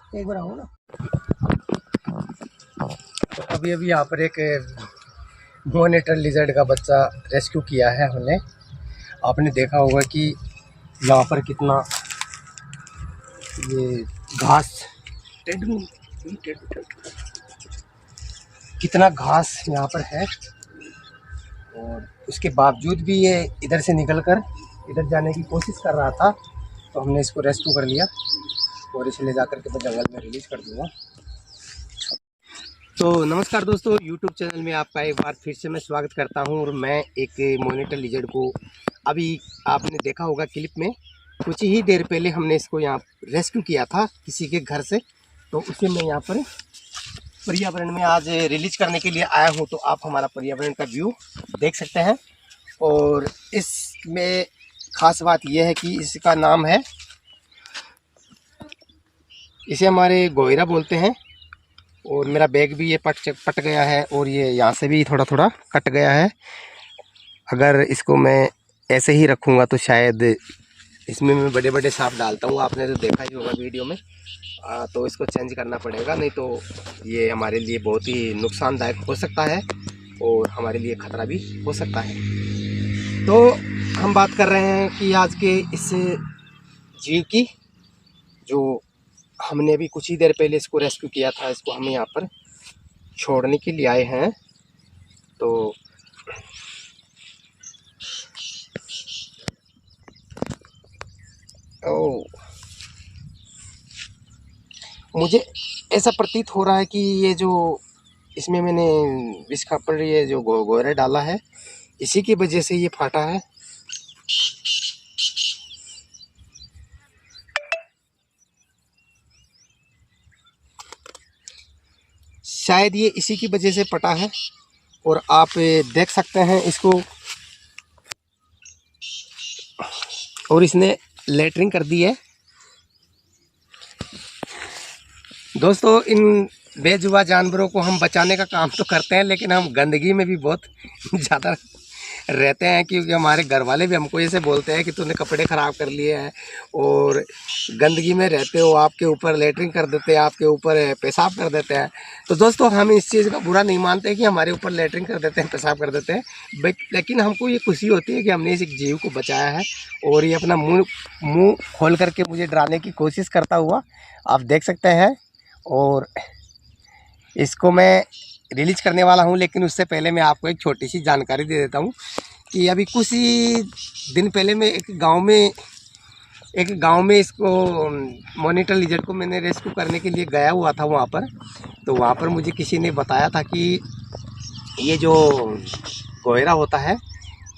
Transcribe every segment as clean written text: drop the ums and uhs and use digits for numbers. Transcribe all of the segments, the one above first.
एक बार आओ ना। तो अभी अभी यहाँ पर एक मॉनिटर लिजर्ड का बच्चा रेस्क्यू किया है हमने। आपने देखा होगा कि यहाँ पर कितना ये घास कितना घास यहाँ पर है, और उसके बावजूद भी ये इधर से निकलकर इधर जाने की कोशिश कर रहा था। तो हमने इसको रेस्क्यू कर लिया और इसे ले जाकर के मैं जंगल में रिलीज़ कर दूँगा। तो नमस्कार दोस्तों, YouTube चैनल में आपका एक बार फिर से मैं स्वागत करता हूं। और मैं एक मॉनिटर लिजर्ड को अभी आपने देखा होगा क्लिप में, कुछ ही देर पहले हमने इसको यहाँ रेस्क्यू किया था किसी के घर से। तो उसे मैं यहाँ पर पर्यावरण में आज रिलीज करने के लिए आया हूँ। तो आप हमारा पर्यावरण का व्यू देख सकते हैं। और इसमें ख़ास बात यह है कि इसका नाम है, इसे हमारे गोयरा बोलते हैं। और मेरा बैग भी ये पट गया है, और ये यहाँ से भी थोड़ा थोड़ा कट गया है। अगर इसको मैं ऐसे ही रखूँगा तो शायद इसमें मैं बड़े बड़े सांप डालता हूँ, आपने तो देखा ही होगा वीडियो में। तो इसको चेंज करना पड़ेगा, नहीं तो ये हमारे लिए बहुत ही नुकसानदायक हो सकता है और हमारे लिए ख़तरा भी हो सकता है। तो हम बात कर रहे हैं कि आज के इस जीव की, जो हमने अभी कुछ ही देर पहले इसको रेस्क्यू किया था। इसको हम यहाँ पर छोड़ने के लिए आए हैं। तो मुझे ऐसा प्रतीत हो रहा है कि ये जो इसमें मैंने विष का पर ये जो गोयरा डाला है, इसी की वजह से ये फाटा है। शायद ये इसी की वजह से पटा है। और आप देख सकते हैं इसको, और इसने लेटरिंग कर दी है। दोस्तों, इन बेजुबान जानवरों को हम बचाने का काम तो करते हैं, लेकिन हम गंदगी में भी बहुत ज़्यादा रहते हैं, क्योंकि हमारे घर वाले भी हमको ऐसे बोलते हैं कि तूने कपड़े ख़राब कर लिए हैं और गंदगी में रहते हो, आपके ऊपर लेटरिंग कर देते हैं, आपके ऊपर पेशाब कर देते हैं। तो दोस्तों, हम इस चीज़ का बुरा नहीं मानते कि हमारे ऊपर लेटरिंग कर देते हैं, पेशाब कर देते हैं, लेकिन हमको ये खुशी होती है कि हमने इस जीव को बचाया है। और ये अपना मुँह खोल करके मुझे डराने की कोशिश करता हुआ आप देख सकते हैं। और इसको मैं रिलीज करने वाला हूं, लेकिन उससे पहले मैं आपको एक छोटी सी जानकारी दे देता हूं कि अभी कुछ ही दिन पहले मैं एक गांव में इसको मॉनिटर लिजर्ड को मैंने रेस्क्यू करने के लिए गया हुआ था वहां पर। तो वहां पर मुझे किसी ने बताया था कि ये जो गोयरा होता है,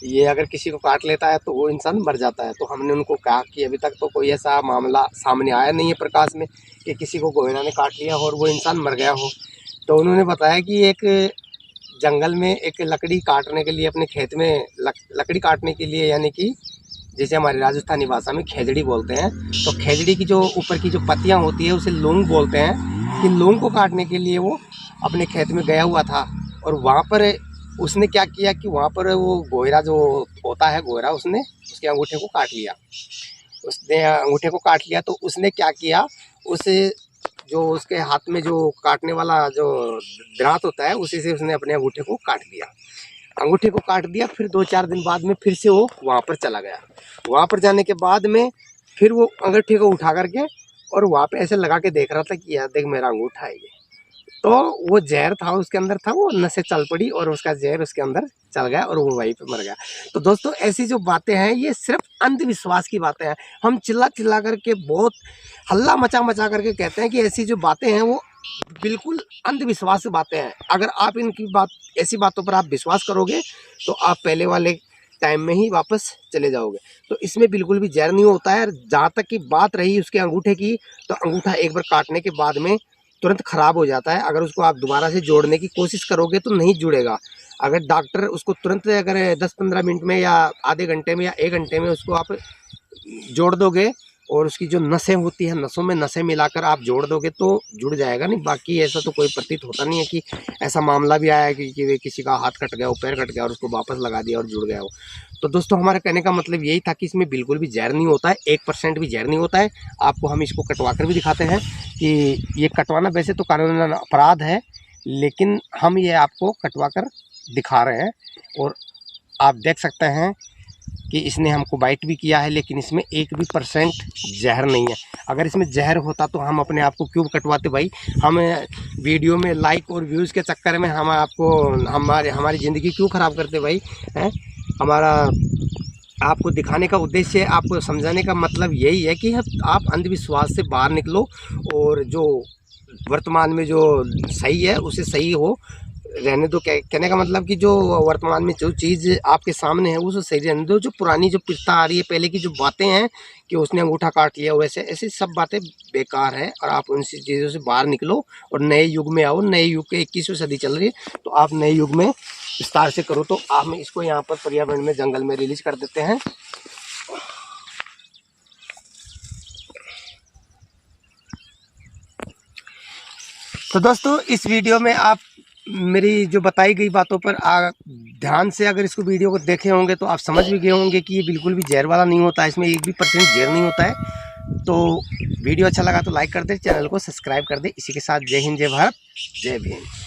ये अगर किसी को काट लेता है तो वो इंसान मर जाता है। तो हमने उनको कहा कि अभी तक तो कोई ऐसा मामला सामने आया नहीं है प्रकाश में कि किसी को गोयरा ने काट लिया और वो इंसान मर गया हो। तो उन्होंने बताया कि एक जंगल में एक लकड़ी काटने के लिए, अपने खेत में लकड़ी काटने के लिए, यानी कि जैसे हमारी राजस्थानी भाषा में खेजड़ी बोलते हैं, तो खेजड़ी की जो ऊपर की जो पत्तियां होती है उसे लौंग बोलते हैं, कि लौंग को काटने के लिए वो अपने खेत में गया हुआ था। और वहाँ पर उसने क्या किया कि वहाँ पर वो गोयरा जो होता है, गोयरा, उसने उसके अंगूठे को काट लिया। उसने अंगूठे को काट लिया तो उसने क्या किया, उसे जो उसके हाथ में जो काटने वाला जो दांत होता है, उसी से उसने अपने अंगूठे को काट दिया। अंगूठे को काट दिया, फिर 2-4 दिन बाद में फिर से वो वहाँ पर चला गया। वहाँ पर जाने के बाद में फिर वो अंगूठे को उठा करके और वहाँ पे ऐसे लगा के देख रहा था कि यार देख मेरा अंगूठा है ये। तो वो जहर था उसके अंदर था, वो नसें चल पड़ी और उसका जहर उसके अंदर चल गया और वो वहीं पे मर गया। तो दोस्तों, ऐसी जो बातें हैं ये सिर्फ अंधविश्वास की बातें हैं। हम चिल्ला चिल्ला करके, बहुत हल्ला मचा मचा करके कहते हैं कि ऐसी जो बातें हैं वो बिल्कुल अंधविश्वास की बातें हैं। अगर आप इनकी ऐसी बातों पर आप विश्वास करोगे तो आप पहले वाले टाइम में ही वापस चले जाओगे। तो इसमें बिल्कुल भी जहर नहीं होता है। जहाँ तक की बात रही उसके अंगूठे की, तो अंगूठा एक बार काटने के बाद में तुरंत ख़राब हो जाता है। अगर उसको आप दोबारा से जोड़ने की कोशिश करोगे तो नहीं जुड़ेगा। अगर डॉक्टर उसको तुरंत, अगर 10-15 मिनट में या आधे घंटे में या 1 घंटे में उसको आप जोड़ दोगे और उसकी जो नसें होती हैं, नसों में नसें मिलाकर आप जोड़ दोगे तो जुड़ जाएगा। नहीं, बाकी ऐसा तो कोई प्रतीत होता नहीं है कि ऐसा मामला भी आया है कि वे किसी का हाथ कट गया हो, पैर कट गया और उसको वापस लगा दिया और जुड़ गया हो। तो दोस्तों हमारे कहने का मतलब यही था कि इसमें बिल्कुल भी जहर नहीं होता है, 1% भी जहर नहीं होता है। आपको हम इसको कटवा कर भी दिखाते हैं कि ये कटवाना वैसे तो कानूनन अपराध है, लेकिन हम ये आपको कटवा कर दिखा रहे हैं। और आप देख सकते हैं कि इसने हमको बाइट भी किया है, लेकिन इसमें 1% भी जहर नहीं है। अगर इसमें जहर होता तो हम अपने आप को क्यों कटवाते भाई? हम वीडियो में लाइक और व्यूज़ के चक्कर में हम आपको हमारी ज़िंदगी क्यों ख़राब करते भाई हैं? हमारा आपको दिखाने का उद्देश्य, आपको समझाने का मतलब यही है कि आप अंधविश्वास से बाहर निकलो और जो वर्तमान में जो सही है उसे सही हो रहने दो। कहने का मतलब कि जो वर्तमान में जो चीज़ आपके सामने है वो सही रहने दो। जो पुरानी जो प्रथा आ रही है, पहले की जो बातें हैं कि उसने अंगूठा काट लिया, वैसे ऐसी सब बातें बेकार है और आप उन चीज़ों से बाहर निकलो और नए युग में आओ। नए युग के 21वीं सदी चल रही है, तो आप नए युग में विस्तार से करो। तो आप इसको यहाँ पर पर्यावरण में, जंगल में रिलीज कर देते हैं। तो दोस्तों इस वीडियो में आप मेरी जो बताई गई बातों पर ध्यान से अगर इसको वीडियो को देखे होंगे तो आप समझ भी गए होंगे कि ये बिल्कुल भी जहर वाला नहीं होता है, इसमें 1% भी जहर नहीं होता है। तो वीडियो अच्छा लगा तो लाइक कर दे, चैनल को सब्सक्राइब कर दे। इसी के साथ जय हिंद, जय भारत, जय भीम।